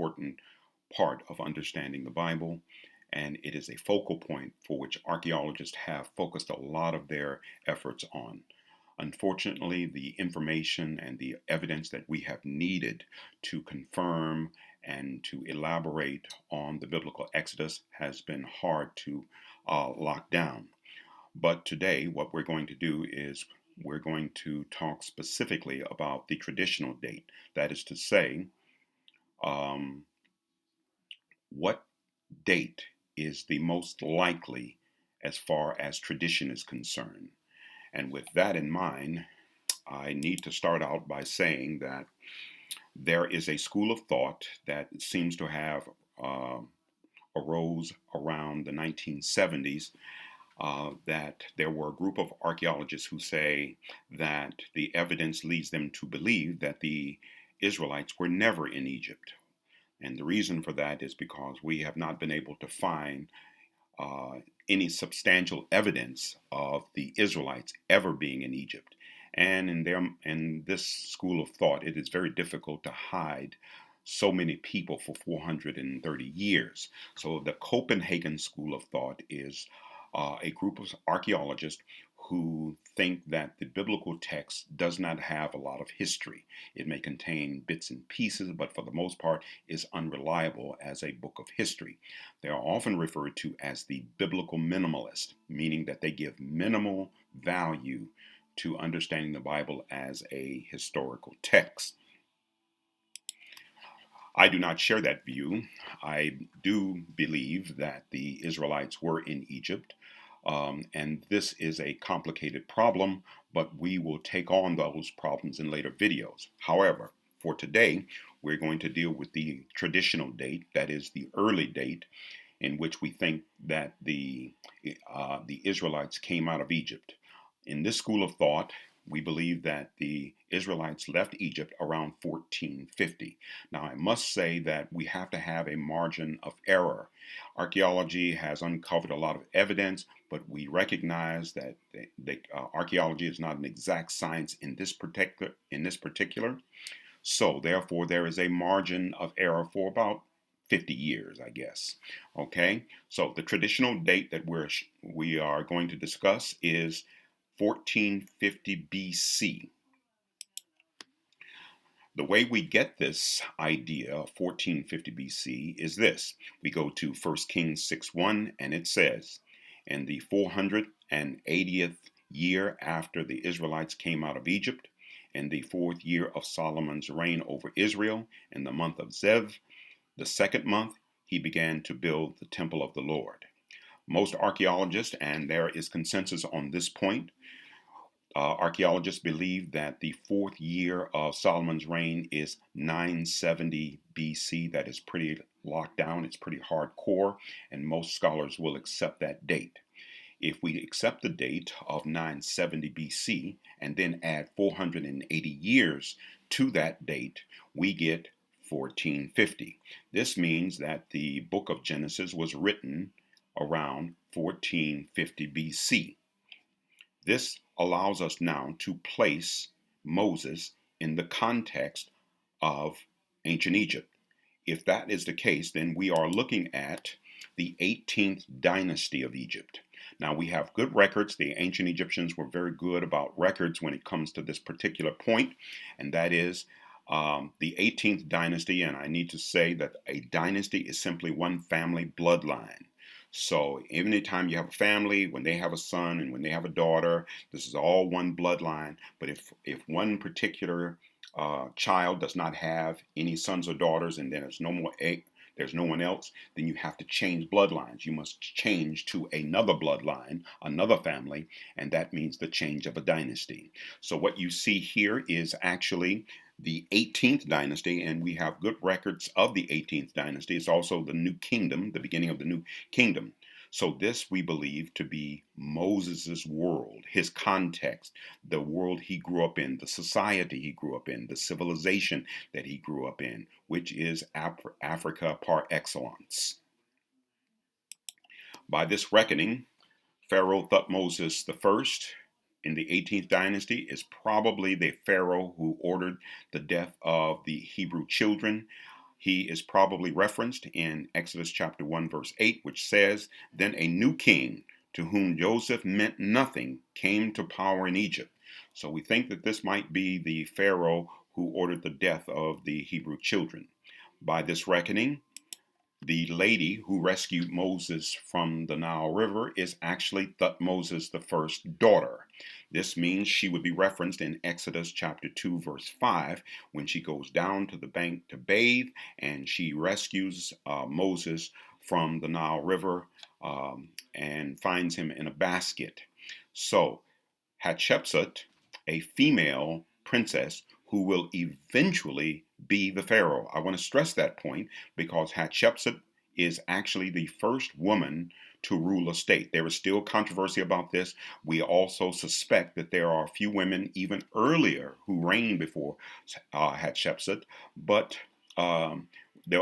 important part of understanding the Bible, and it is a focal point for which archaeologists have focused a lot of their efforts on. Unfortunately, the information and the evidence that we have needed to confirm and to elaborate on the biblical Exodus has been hard to lock down. But today, what we're going to do is we're going to talk specifically about the traditional date. That is to say, um, what date is the most likely as far as tradition is concerned. And with that in mind, I need to start out by saying that there is a school of thought that seems to have arose around the 1970s, that there were a group of archaeologists who say that the evidence leads them to believe that the Israelites were never in Egypt. And the reason for that is because we have not been able to find uh, any substantial evidence of the Israelites ever being in Egypt. And in this school of thought, it is very difficult to hide so many people for 430 years. So the Copenhagen school of thought is a group of archaeologists who think that the biblical text does not have a lot of history. It may contain bits and pieces, but for the most part is unreliable as a book of history. They are often referred to as the biblical minimalist, meaning that they give minimal value to understanding the Bible as a historical text. I do not share that view. I do believe that the Israelites were in Egypt, and this is a complicated problem, but we will take on those problems in later videos. However, for today, we're going to deal with the traditional date, that is the early date, in which we think that the Israelites came out of Egypt. In this school of thought, we believe that the Israelites left Egypt around 1450. Now, I must say that we have to have a margin of error. Archaeology has uncovered a lot of evidence, but we recognize that archaeology is not an exact science in this particular. So, therefore, there is a margin of error for about 50 years, I guess. Okay, so the traditional date that we are going to discuss is 1450 BC. The way we get this idea of 1450 BC is this. We go to 1 Kings 6:1, and it says, in the 480th year after the Israelites came out of Egypt, in the fourth year of Solomon's reign over Israel, in the month of Zev, the second month, he began to build the temple of the Lord. Most archaeologists, and there is consensus on this point, archaeologists believe that the fourth year of Solomon's reign is 970 BC. That is pretty locked down. It's pretty hardcore, and most scholars will accept that date. If we accept the date of 970 BC and then add 480 years to that date, we get 1450. This means that the book of Genesis was written around 1450 BC. This allows us now to place Moses in the context of ancient Egypt. If that is the case, then we are looking at the 18th dynasty of Egypt. Now, we have good records. The ancient Egyptians were very good about records when it comes to this particular point, and that is the 18th dynasty. And I need to say that a dynasty is simply one family bloodline. So anytime you have a family, when they have a son and when they have a daughter, this is all one bloodline. But if one particular child does not have any sons or daughters, and then there's no one else, then you have to change bloodlines. You must change to another bloodline, another family, and that means the change of a dynasty. So what you see here is actually the 18th dynasty, and we have good records of the 18th dynasty. It's also the new kingdom, the beginning of the new kingdom. So this we believe to be Moses's world, his context, the world he grew up in, the society he grew up in, the civilization that he grew up in, which is Africa par excellence. By this reckoning, Pharaoh Thutmose I in the 18th dynasty is probably the Pharaoh who ordered the death of the Hebrew children. He is probably referenced in Exodus chapter 1, verse 8, which says, "Then a new king, to whom Joseph meant nothing, came to power in Egypt." So we think that this might be the Pharaoh who ordered the death of the Hebrew children. By this reckoning, the lady who rescued Moses from the Nile River is actually Thutmoses the first daughter. This means she would be referenced in Exodus chapter 2, verse 5, when she goes down to the bank to bathe and she rescues Moses from the Nile River and finds him in a basket. So, Hatshepsut, a female princess who will eventually be the Pharaoh. I want to stress that point because Hatshepsut is actually the first woman to rule a state. There is still controversy about this. We also suspect that there are a few women even earlier who reigned before Hatshepsut, but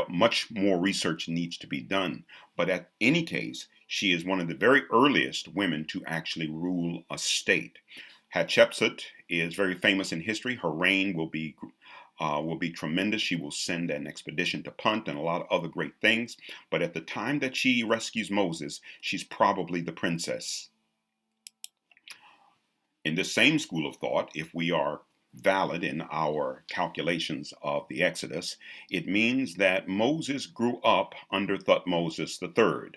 much more research needs to be done. But at any case, she is one of the very earliest women to actually rule a state. Hatshepsut is very famous in history. Her reign will be tremendous. She will send an expedition to Punt and a lot of other great things. But at the time that she rescues Moses, she's probably the princess. In this same school of thought, if we are valid in our calculations of the Exodus, it means that Moses grew up under Thutmoses III.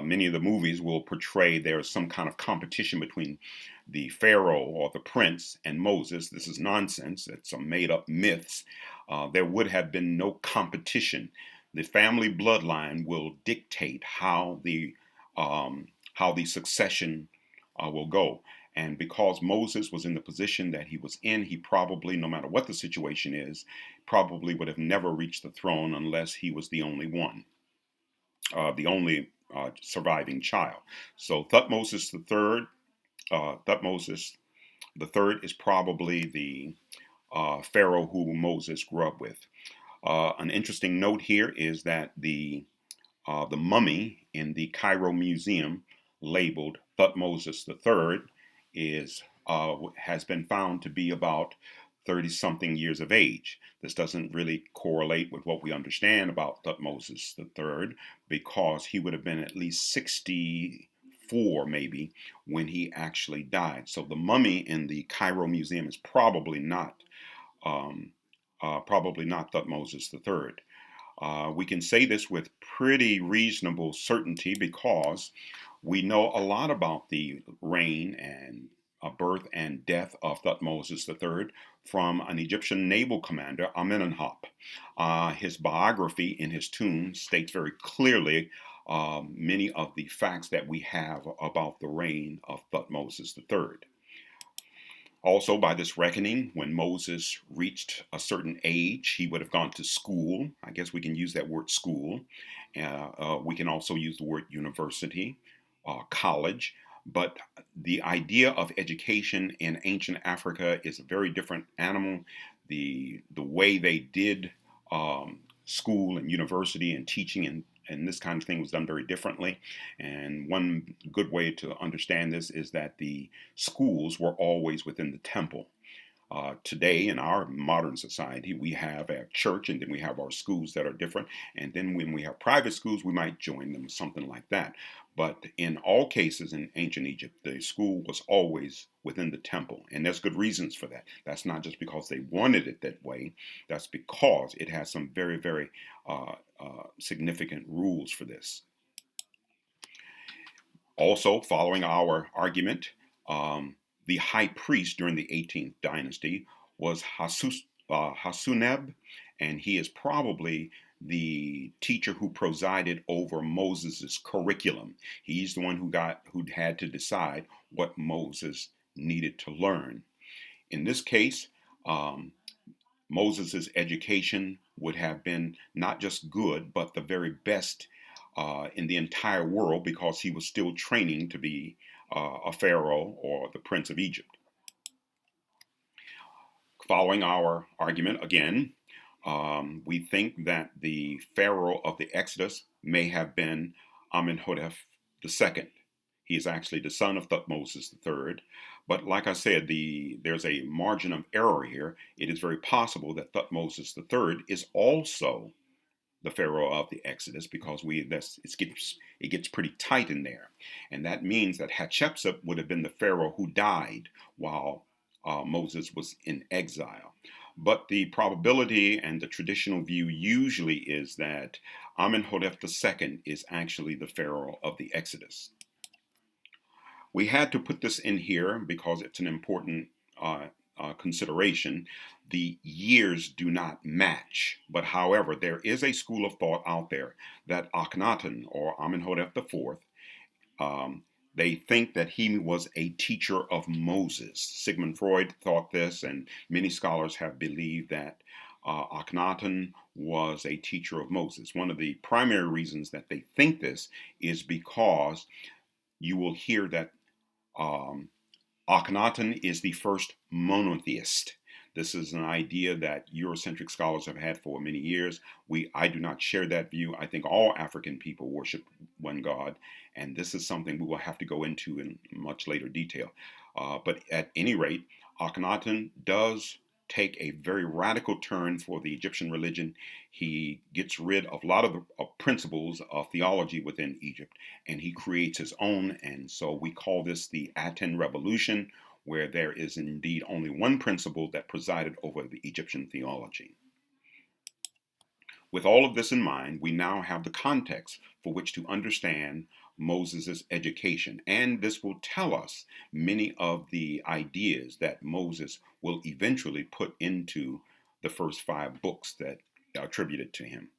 Many of the movies will portray there's some kind of competition between the Pharaoh or the prince and Moses. This is nonsense. It's some made up myths. There would have been no competition. The family bloodline will dictate how the succession will go. And because Moses was in the position that he was in, he probably, no matter what the situation is, probably would have never reached the throne unless he was the only one, the only surviving child. So Thutmoses the third is probably the Pharaoh who Moses grew up with. An interesting note here is that the mummy in the Cairo Museum labeled Thutmoses III has been found to be about 30 something years of age. This doesn't really correlate with what we understand about Thutmoses III because he would have been at least 64 maybe when he actually died. So the mummy in the Cairo Museum is probably not Thutmoses III. We can say this with pretty reasonable certainty because we know a lot about the reign and birth and death of Thutmoses III from an Egyptian naval commander, Amenhotep. His biography in his tomb states very clearly many of the facts that we have about the reign of Thutmoses III. Also, by this reckoning, when Moses reached a certain age, he would have gone to school. I guess we can use that word school. We can also use the word university, college. But the idea of education in ancient Africa is a very different animal. The way they did school and university and teaching and this kind of thing was done very differently. And one good way to understand this is that the schools were always within the temple. Today, in our modern society, we have a church and then we have our schools that are different. And then when we have private schools, we might join them, something like that. But in all cases in ancient Egypt, the school was always within the temple. And there's good reasons for that. That's not just because they wanted it that way. That's because it has some very, very significant rules for this. Also, following our argument, the high priest during the 18th dynasty was Hasuneb, and he is probably the teacher who presided over Moses' curriculum. He's the one who had to decide what Moses needed to learn. In this case, Moses' education would have been not just good, but the very best in the entire world because he was still training to be a pharaoh or the prince of Egypt. Following our argument again, we think that the pharaoh of the Exodus may have been Amenhotep II. He is actually the son of Thutmoses III. But like I said, there's a margin of error here. It is very possible that Thutmoses III is also the Pharaoh of the Exodus, because it gets pretty tight in there, and that means that Hatshepsut would have been the Pharaoh who died while Moses was in exile. But the probability and the traditional view usually is that Amenhotep II is actually the Pharaoh of the Exodus. We had to put this in here because it's an important consideration. The years do not match, but however, there is a school of thought out there that Akhenaten, or Amenhotep IV, they think that he was a teacher of Moses. Sigmund Freud thought this, and many scholars have believed that Akhenaten was a teacher of Moses. One of the primary reasons that they think this is because you will hear that um, Akhenaten is the first monotheist. This is an idea that Eurocentric scholars have had for many years. I do not share that view. I think all African people worship one God, and this is something we will have to go into in much later detail. But at any rate, Akhenaten does take a very radical turn for the Egyptian religion. He gets rid of a lot of the principles of theology within Egypt, and he creates his own. And so we call this the Aten Revolution, where there is indeed only one principle that presided over the Egyptian theology. With all of this in mind, we now have the context for which to understand Moses' education, and this will tell us many of the ideas that Moses will eventually put into the first 5 books that are attributed to him.